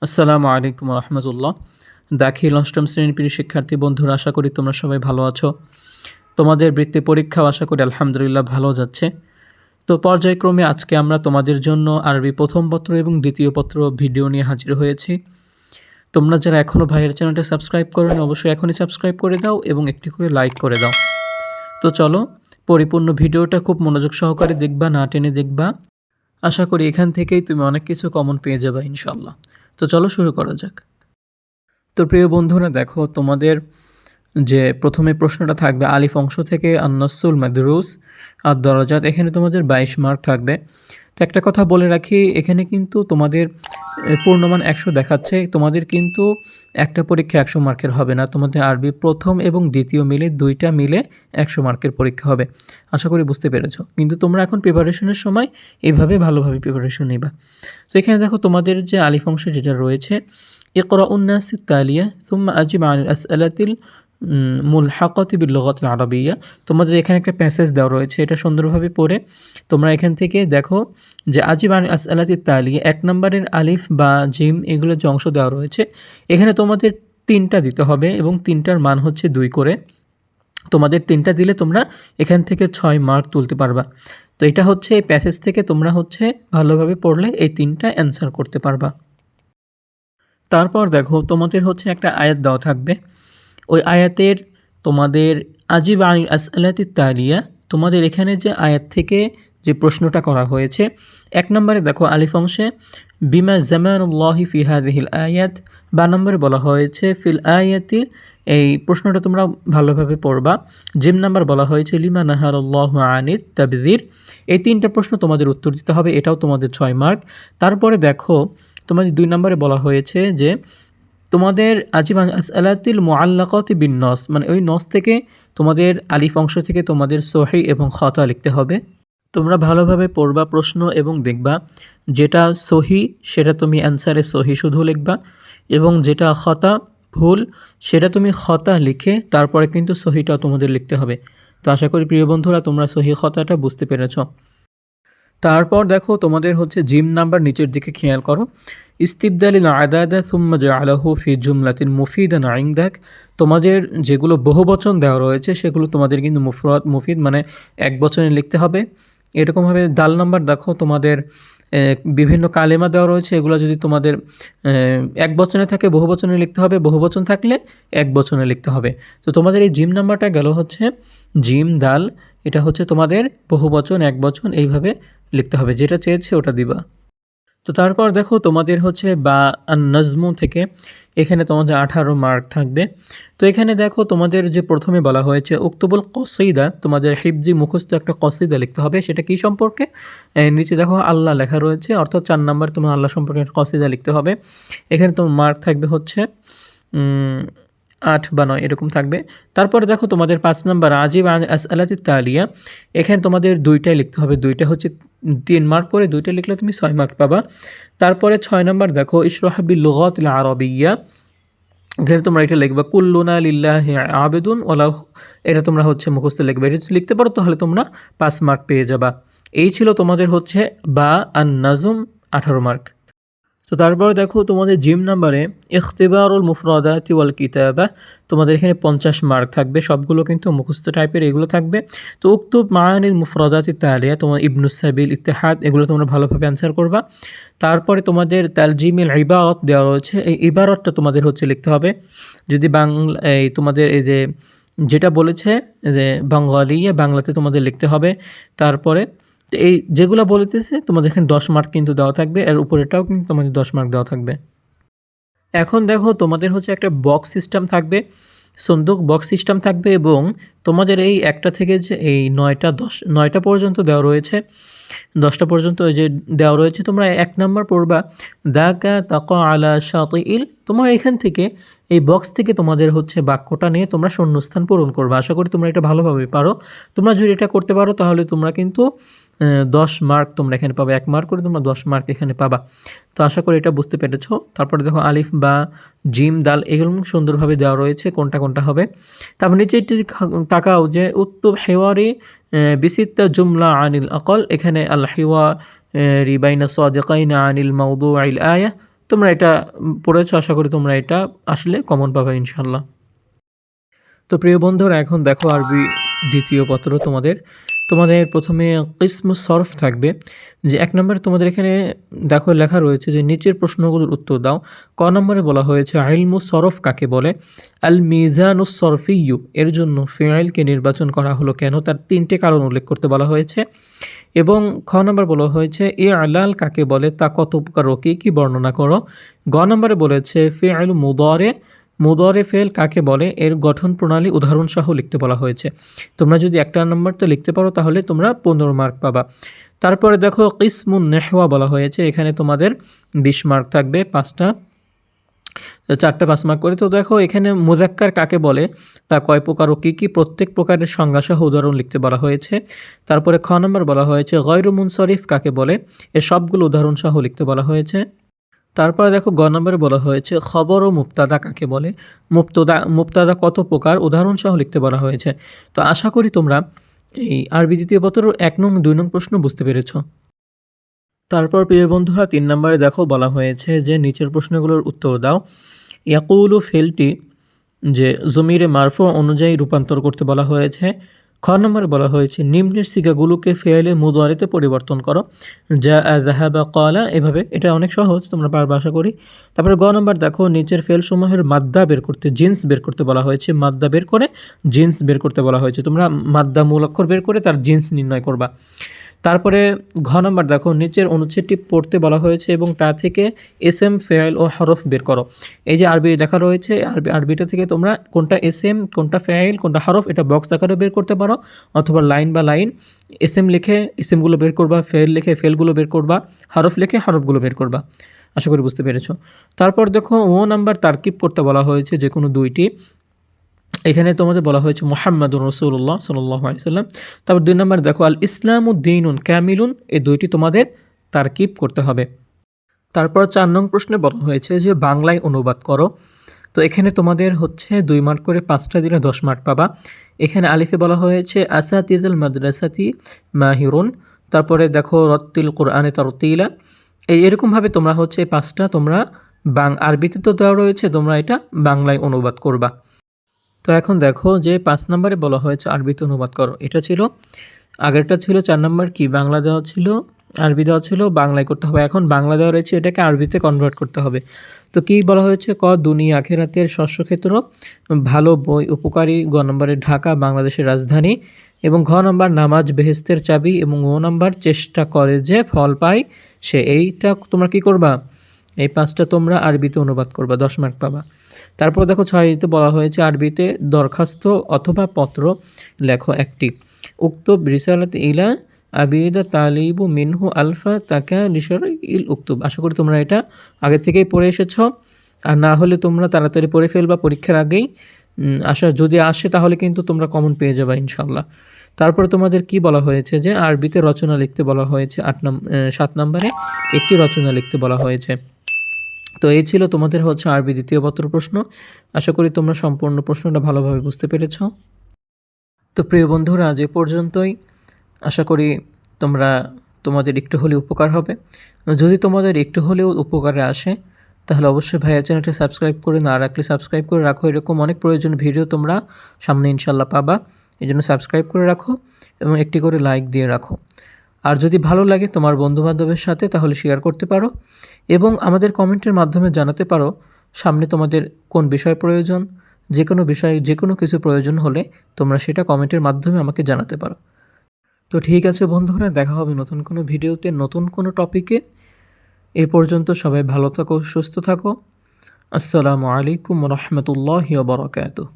আসসালামু আলাইকুম রহমতুল্লাহ। দাখিল অষ্টম শ্রেণীর প্রিয় শিক্ষার্থী বন্ধুরা, আশা করি তোমরা সবাই ভালো আছো। তোমাদের বৃত্তি পরীক্ষাও আশা করি আলহামদুলিল্লাহ ভালো যাচ্ছে। তো পর্যায়ক্রমে আজকে আমরা তোমাদের জন্য আরবি প্রথম পত্র এবং দ্বিতীয় পত্র ভিডিও নিয়ে হাজির হয়েছি। তোমরা যারা এখনও ভাইয়ের চ্যানেলটা সাবস্ক্রাইব করোনি অবশ্যই এখনই সাবস্ক্রাইব করে দাও এবং একটি করে লাইক করে দাও। তো চলো, পরিপূর্ণ ভিডিওটা খুব মনোযোগ সহকারে দেখবা, না টেনে দেখবা। আশা করি এখান থেকেই তুমি অনেক কিছু কমন পেয়ে যাবে ইনশাল্লাহ। তো চলো শুরু করা যাক। তো প্রিয় বন্ধুরা, দেখো তোমাদের যে প্রথমে প্রশ্নটা থাকবে আলিফ অংশ থেকে আন্নাসুল মাদরুস আর দরজাত, এখানে তোমাদের 22 মার্ক থাকবে। তো একটা কথা বলে রাখি, এখানে কিন্তু তোমাদের পূর্ণমান 100 দেখাচ্ছে, তোমাদের কিন্তু একটা পরীক্ষা 100 মার্কের হবে না, তোমাদের আরবি প্রথম এবং দ্বিতীয় মিলে দুইটা মিলে 100 মার্কের পরীক্ষা হবে। আশা করি বুঝতে পেরেছো। কিন্তু তোমরা এখন প্রিপারেশনের সময় এইভাবে ভালোভাবে প্রিপারেশন নিবা। তো এখানে দেখো তোমাদের যে আলিফ অংশ যেটা রয়েছে, ইকরাউন নাস তালিয়া সুম্মা আজিব আনিল আসআলাতিল মুলহাকাতি বিল লুগাতিল আরাবিয়্যা। তোমাদের এখানে একটা প্যাসেজ দেওয়া রয়েছে, এটা সুন্দরভাবে পড়ে তোমরা এখান থেকে দেখো যে আজিব আনিল আসআলাতি তালিয়া 1 নম্বরের আলিফ বা জিম এগুলো যে অংশ দেওয়া রয়েছে, এখানে তোমাদের 3টা দিতে হবে এবং 3টার মান হচ্ছে 2 করে। তোমাদের 3টা দিলে তোমরা এখান থেকে 6 মার্ক তুলতে পারবা। তো এটা হচ্ছে এই প্যাসেজ থেকে তোমরা হচ্ছে ভালোভাবে পড়লে এই 3টা অ্যান্সার করতে পারবা। তারপর দেখো তোমাদের হচ্ছে একটা আয়াত দেওয়া থাকবে, ওই আয়াতের তোমাদের আজিব আনিল আসআলাতি তালিয়া, তোমাদের এখানে যে আয়াত থেকে যে প্রশ্নটা করা হয়েছে, 1 নম্বরে দেখো আলিফ অংশে বিমা জামানুল্লাহি ফি হাযিহিল আয়াত, বা নম্বরে বলা হয়েছে ফিল আয়াতি, এই প্রশ্নটা তোমরা ভালোভাবে পড়বা। জিম নাম্বার বলা হয়েছে লিমা নাহারাল্লাহু আনিত তাবযির। এই 3টা প্রশ্ন তোমাদের উত্তর দিতে হবে, এটাও তোমাদের 6 মার্ক। তারপরে দেখো তোমাদের 2 নম্বরে বলা হয়েছে যে তোমাদের আজিব আসআলাতিল মুআল্লাকাতি বিন নস, মানে ওই নস থেকে তোমাদের আলিফ অংশ থেকে তোমাদের সহি এবং খতা লিখতে হবে। তোমরা ভালোভাবে পড়বা প্রশ্ন এবং দেখবা, যেটা সহি সেটা তুমি অ্যান্সারে সহি শুধু লিখবা, এবং যেটা খতা ভুল সেটা তুমি খতা লিখে তারপরে কিন্তু সহিটাও তোমাদের লিখতে হবে। তো আশা করি প্রিয় বন্ধুরা তোমরা সহি খতাটা বুঝতে পেরেছ। তারপর দেখো তোমাদের হচ্ছে জিম নাম্বার নিচের দিকে খেয়াল করো, ইস্তিবদালিল আদাদা সুম্মা জাআলাহু ফি জুমলাতিন মুফিদান ইনদাক। তোমাদের যেগুলো বহুবচন দেওয়া রয়েছে সেগুলো তোমাদের কিন্তু মুফরাদ মুফিদ মানে এক বচনে লিখতে হবে। এরকমভাবে দাল নাম্বার দেখো তোমাদের বিভিন্ন কালেমা দেওয়া রয়েছে, এগুলো যদি তোমাদের এক বচনে থাকে বহুবচনে লিখতে হবে, বহুবচন থাকলে এক বচনে লিখতে হবে। তো তোমাদের এই জিম নাম্বারটা গেল হচ্ছে জিম দাল, এটা হচ্ছে তোমাদের বহুবচন এক বচন এইভাবে লিখতে হবে, যেটা চেয়েছে ওটা দিবা। তো তারপর দেখো তোমাদের হচ্ছে বা নাজমু থেকে এখানে তোমাদের 18 মার্ক থাকবে। তো এখানে দেখো তোমাদের যে প্রথমে বলা হয়েছে উক্তবুল কসিদা, তোমাদের হিফজি মুখস্থ একটা কসিদা লিখতে হবে। সেটা কি সম্পর্কে, নিচে দেখো আল্লাহ লেখা রয়েছে, অর্থাৎ 4 নাম্বার তোমার আল্লাহ সম্পর্কে একটা কসিদা লিখতে হবে। এখানে তোমার মার্ক থাকবে হচ্ছে 8 বা 9 এরকম থাকবে। তারপরে দেখো তোমাদের 5 নাম্বার আজিব আসআলাতি তালিয়া, এখানে তোমাদের 2টাই লিখতে হবে, 2টা হচ্ছে 3 মার্ক করে, 2টা লিখলে তুমি 6 মার্ক পাবা। তারপরে 6 নাম্বার দেখো ইশরাহ বিল লুগাতিল আরাবিয়্যা, এখানে তোমরা এটা লিখবা কুল্লুনা লিল্লাহি আবিদুন ওয়ালাহু, এটা তোমরা হচ্ছে মুখস্থ লিখবে। এটা যদি লিখতে পারো তাহলে তোমরা 5 মার্ক পেয়ে যাবা। এই ছিল তোমাদের হচ্ছে বা আন নাজম 18 মার্ক। তো তারপরে দেখো তোমাদের জিম নাম্বারে ইখতিবারুল মুফরাদাতি ওয়াল কিতাবা, তোমাদের এখানে 50 মার্ক থাকবে, সবগুলো কিন্তু মুখস্থ টাইপের এগুলো থাকবে। তো উক্তুব মাআনিল মুফরাদাতি তালিয়া, তোমার ইবনুস সাবিল ইত্তেহাদ এগুলো তোমরা ভালোভাবে অ্যান্সার করবা। তারপরে তোমাদের তালজিমিল ইবারত দেওয়া রয়েছে, এই ইবারতটা তোমাদের হচ্ছে লিখতে হবে। যদি বাংলা এই তোমাদের এই যে যেটা বলেছে যে বাঙালিয়া, বাংলাতে তোমাদের লিখতে হবে। তারপরে তো এই যেগুলো বলতেছে তোমাদের এখানে 10 মার্ক কিন্তু দেওয়া থাকবে, এর উপরেটাও কিন্তু তোমাদের 10 মার্ক দেওয়া থাকবে। এখন দেখো তোমাদের হচ্ছে একটা বক্স সিস্টেম থাকবে, সন্দুক বক্স সিস্টেম থাকবে, এবং তোমাদের এই একটা থেকে যে এই 9টা পর্যন্ত দেওয়া রয়েছে, 10টা পর্যন্ত যে দেওয়া রয়েছে, তোমরা 1 নাম্বার পড়বা দাকা তাকা আলা শাতিইল। তোমার এখান থেকে এই বক্স থেকে তোমাদের হচ্ছে বাক্যটা নিয়ে তোমরা শূন্যস্থান পূরণ করবে। আশা করি তোমরা এটা ভালোভাবে পারো। তোমরা যদি এটা করতে পারো তাহলে তোমরা কিন্তু 10 মার্ক তোমরা এখানে পাবে, 1 মার্ক করে তোমরা 10 মার্ক এখানে পাবা। তো আশা করি এটা বুঝতে পেরেছো। তারপরে দেখো আলিফ বা জিম দাল এগুলো সুন্দরভাবে দেওয়া রয়েছে, কোনটা কোনটা হবে। তারপর নিচে একটি তাকাও যে উত্তব হেওয়ারি বিসিত্তা জুমলা আনিল আকল, এখানে আল হেওয়া রিবাইনা সাদিকাইনা আনিল মাউদুআইল আয়া, তোমরা এটা পড়েছো, আশা করি তোমরা এটা আসলে কমন পাবে ইনশাআল্লাহ। তো প্রিয় বন্ধুরা, এখন দেখো আরবি দ্বিতীয় পত্র তোমাদের প্রথমে কিসমু সরফ থাকবে, যে 1 নম্বরে তোমাদের এখানে দেখো লেখা রয়েছে যে নিচের প্রশ্নগুলোর উত্তর দাও। ক নম্বরে বলা হয়েছে ইলমু সরফ কাকে বলে? আল মিজানুস সরফিয়্যু, এর জন্য ফিআইলকে নির্বাচন করা হলো কেন? তার 3টে কারণ উল্লেখ করতে বলা হয়েছে। এবং খ নম্বর বলা হয়েছে ইআলাল কাকে বলে, তা কত প্রকার ও কী বর্ণনা করো। গ নম্বরে বলেছে ফিআইল মুদরে ফেল কাকে বলে, এর গঠন প্রণালী উদাহরণসহ লিখতে বলা হয়েছে। তোমরা যদি 1 নম্বরটা লিখতে পারো তাহলে তোমরা 15 মার্ক পাবা। তারপরে দেখো কিসমুন নেহওয়া বলা হয়েছে, এখানে তোমাদের 20 মার্ক থাকবে, 4টা 5 মার্ক করে। তো দেখো এখানে মুযাক্কার কাকে বলে, তা কয় প্রকার ও কী প্রত্যেক প্রকারের সংজ্ঞাসহ উদাহরণ লিখতে বলা হয়েছে। তারপরে খ নম্বর বলা হয়েছে গয়রু মুনসরিফ কাকে বলে, এ সবগুলো উদাহরণসহ লিখতে বলা হয়েছে। তারপরে দেখো গ নম্বরে বলা হয়েছে খবর ও মুবতাদা কাকে বলে, মুবতাদা কত প্রকার, উদাহরণসহ লিখতে বলা হয়েছে। তো আশা করি তোমরা এই আরবি দ্বিতীয় পত্র 1 নং 2 নং প্রশ্ন বুঝতে পেরেছ। তারপর প্রিয় বন্ধুরা 3 নম্বরে দেখো বলা হয়েছে যে নিচের প্রশ্নগুলোর উত্তর দাও। ইয়াকুলু ফেলটি যে জমিরে মারফু অনুযায়ী রূপান্তর করতে বলা হয়েছে। খ নম্বরে বলা হয়েছে নিম্নের সিগাগুলোকে ফেলে মুদারিতে পরিবর্তন করো, যা যাহাবা ক্বালা, এভাবে। এটা অনেক সহজ, তোমরা পারবে আশা করি। তারপরে গ নম্বর দেখো নিচের ফেলসমূহের মাদ্দা বের করতে, জিন্স বের করতে বলা হয়েছে। মাদ্দা বের করে জিন্স বের করতে বলা হয়েছে, তোমরা মাদ্দা মূল অক্ষর বের করে তার জিন্স নির্ণয় করবা। তারপরে ঘ নম্বর দেখো নিচের অনুচ্ছেদটি পড়তে বলা হয়েছে এবং তা থেকে এসএম, ফেয়াইল ও হরফ বের করো। এই যে আরবি লেখা রয়েছে, আরবিটা থেকে তোমরা কোনটা এসএম, কোনটা ফেয়াইল, কোনটা হরফ, এটা বক্স আকারে বের করতে পারো, অথবা লাইন বা লাইন এসএম লিখে এসএমগুলো বের করবা, ফেল লিখে ফেলগুলো বের করবা, হরফ লিখে হরফগুলো বের করবা। আশা করি বুঝতে পেরেছো। তারপর দেখো ও নাম্বার তারকিব করতে বলা হয়েছে যে কোনো 2টি। এখানে তোমাদের বলা হয়েছে মুহাম্মাদুর রাসূলুল্লাহ সাল্লাল্লাহু আলাইহি সাল্লাম। তারপর 2 নম্বরে দেখো আল ইসলামু দীনুন কামিলুন, এই 2টি তোমাদের তারকিব করতে হবে। তারপর 4 নং প্রশ্নে বলা হয়েছে যে বাংলায় অনুবাদ করো। তো এখানে তোমাদের হচ্ছে 2 মার্ক করে 5টা দিলে 10 মার্ক পাবা। এখানে আলিফে বলা হয়েছে আসাতিজুল মাদ্রাসাতি মাহিরুন। তারপরে দেখো রত্তিল কোরআনে তারতিলা। এরকমভাবে তোমরা হচ্ছে 5টা তোমরা আরবিতে তো দেওয়া রয়েছে, তোমরা এটা বাংলায় অনুবাদ করবা। তো এখন দেখো যে 5 নম্বরে বলা হয়েছে আরবিতে অনুবাদ করো, এটা ছিল আগেরটা ছিল 4 নম্বর কি বাংলা দেওয়া ছিল, আরবি দেওয়া ছিল, বাংলায় করতে হবে। এখন বাংলা দেওয়া রয়েছে, এটাকে আরবিতে কনভার্ট করতে হবে। তো কি বলা হয়েছে, ক দুনিয়া আখিরাতের শস্যক্ষেত্র, ভালো বই উপকারী, গ নম্বরে ঢাকা বাংলাদেশের রাজধানী, এবং ঘ নম্বর নামাজ বেহেস্তের চাবি, এবং ও নম্বর চেষ্টা করে যে ফল পায় সে। এইটা তোমরা কি করবা, এই 5টা তোমরা আরবিতে অনুবাদ করবা, 10 মার্ক পাবা। তারপর দেখো 6তে বলা হয়েছে আরবিতে দরখাস্ত অথবা পত্র লেখো 1টি। উক্তব রিসালাত ইলা আবিদা তালিবু মিনহু আলফা তাকা লিশর ইল উক্তুব। আশা করি তোমরা এটা আগে থেকেই পড়ে এসেছো, আর না হলে তোমরা তাড়াতাড়ি পড়ে ফেলবা পরীক্ষার আগেই। যদি আসে তাহলে কিন্তু তোমরা কমন পেয়ে যাবে ইনশাআল্লাহ। তারপরে তোমাদের কি বলা হয়েছে যে আরবিতে রচনা লিখতে বলা হয়েছে। 7 নম্বরে একটি রচনা লিখতে বলা হয়েছে। তো এই ছিল তোমাদের হচ্ছে আরবি দ্বিতীয় পত্র প্রশ্ন। আশা করি তোমরা সম্পূর্ণ প্রশ্নটা ভালোভাবে বুঝতে পেরেছ। তো প্রিয় বন্ধুরা, আজ এ পর্যন্তই। আশা করি তোমাদের একটু হলেও উপকার হবে। যদি তোমাদের একটু হলেও উপকারে আসে তাহলে অবশ্যই ভাইয়া চ্যানেলটি সাবস্ক্রাইব করে, না রাখলে সাবস্ক্রাইব করে রাখো। এরকম অনেক প্রয়োজনীয় ভিডিও তোমরা সামনে ইনশাল্লাহ পাবা, এই জন্য সাবস্ক্রাইব করে রাখো এবং একটি করে লাইক দিয়ে রাখো। আর যদি ভালো লাগে তোমার বন্ধুবান্ধবের সাথে তাহলে শেয়ার করতে পারো, এবং আমাদের কমেন্টের মাধ্যমে জানাতে পারো সামনে তোমাদের কোন বিষয় প্রয়োজন। যে কোনো বিষয়ে যে কোনো কিছু প্রয়োজন হলে তোমরা সেটা কমেন্টের মাধ্যমে আমাকে জানাতে পারো। তো ঠিক আছে বন্ধুরা, দেখা হবে নতুন কোনো ভিডিওতে, নতুন কোনো টপিকে। এ পর্যন্ত সবাই ভালো থাকো, সুস্থ থাকো। আসসালামু আলাইকুম ওয়া রাহমাতুল্লাহি ওয়া বারাকাতুহু।